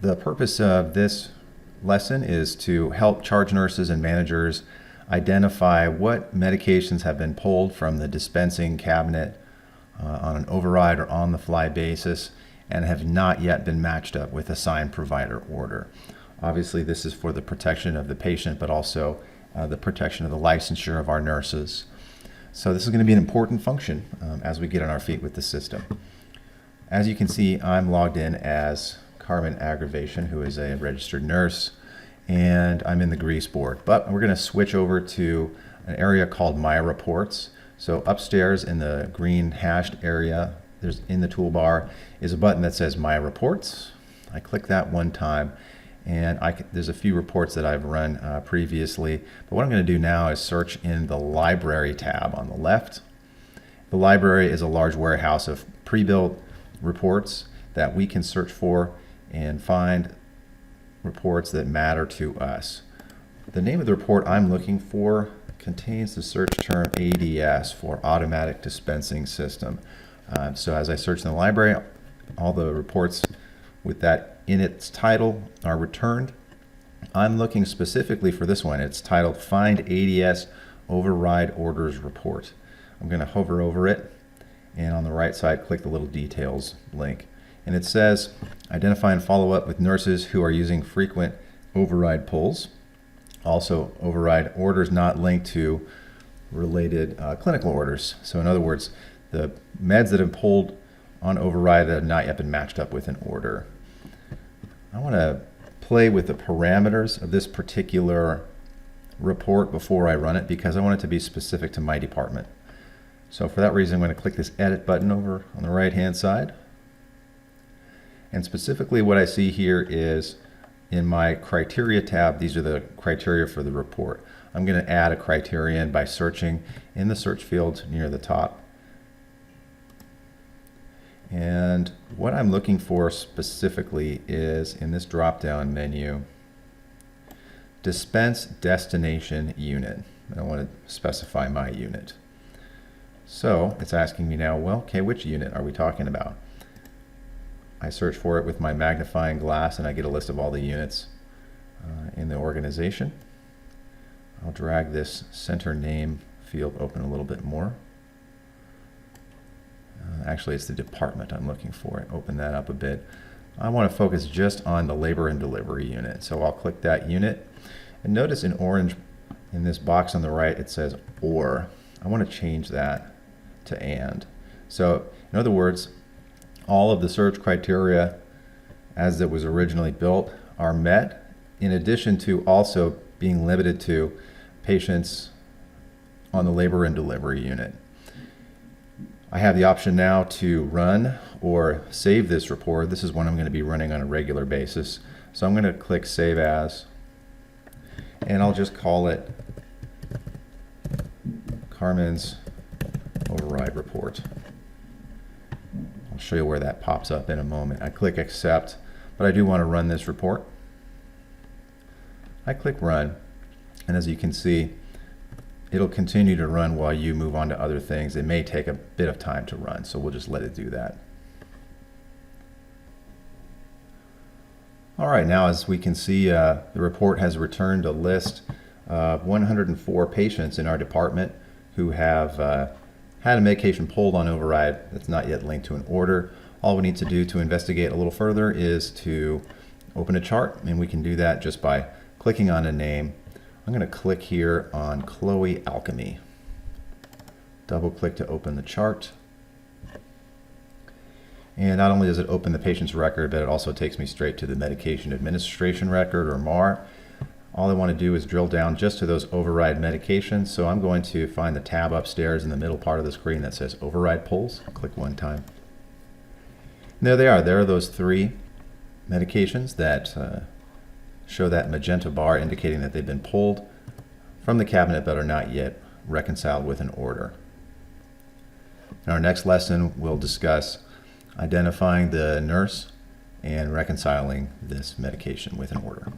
The purpose of this lesson is to help charge nurses and managers identify what medications have been pulled from the dispensing cabinet on an override or on-the-fly basis and have not yet been matched up with a signed provider order. Obviously, this is for the protection of the patient, but also the protection of the licensure of our nurses. So this is going to be an important function as we get on our feet with the system. As you can see, I'm logged in as Carmen Aggravation, who is a registered nurse, and I'm in the grease board. But we're going to switch over to an area called My Reports. So upstairs in the green hashed area, there's in the toolbar is a button that says My Reports. I click that one time, and there's a few reports that I've run previously. But what I'm going to do now is search in the Library tab on the left. The library is a large warehouse of pre-built reports that we can search for and find reports that matter to us. The name of the report I'm looking for contains the search term ADS for Automatic Dispensing System. So as I search in the library, all the reports with that in its title are returned. I'm looking specifically for this one. It's titled Find ADS Override Orders Report. I'm going to hover over it, and on the right side click the little details link. And it says, identify and follow up with nurses who are using frequent override pulls. Also, override orders not linked to related clinical orders. So in other words, the meds that have pulled on override that have not yet been matched up with an order. I want to play with the parameters of this particular report before I run it because I want it to be specific to my department. So for that reason, I'm going to click this edit button over on the right hand side. And specifically what I see here is in my criteria tab, these are the criteria for the report. I'm going to add a criterion by searching in the search field near the top. And what I'm looking for specifically is in this drop-down menu, dispense destination unit. I want to specify my unit. So it's asking me now, well, okay, which unit are we talking about? I search for it with my magnifying glass and I get a list of all the units in the organization. I'll drag this center name field open a little bit more. Actually, it's the department I'm looking for. Open that up a bit. I want to focus just on the labor and delivery unit. So I'll click that unit. And notice in orange in this box on the right, it says or. I want to change that to and. So in other words, all of the search criteria as it was originally built are met, in addition to also being limited to patients on the labor and delivery unit. I have the option now to run or save this report. This is one I'm going to be running on a regular basis. So I'm going to click Save As, and I'll just call it Carmen's Override Report. I'll show you where that pops up in a moment. I click Accept, but I do want to run this report. I click Run, and as you can see, it'll continue to run while you move on to other things. It may take a bit of time to run, so we'll just let it do that. All right, now as we can see, the report has returned a list of 104 patients in our department who have had a medication pulled on override that's not yet linked to an order. All we need to do to investigate a little further is to open a chart, and we can do that just by clicking on a name. I'm going to click here on Chloe Alchemy. Double click to open the chart. And not only does it open the patient's record, but it also takes me straight to the medication administration record, or MAR. All I want to do is drill down just to those override medications. So I'm going to find the tab upstairs in the middle part of the screen that says Override Pulls. Click one time. And there they are. There are those 3 medications that show that magenta bar indicating that they've been pulled from the cabinet but are not yet reconciled with an order. In our next lesson, we'll discuss identifying the nurse and reconciling this medication with an order.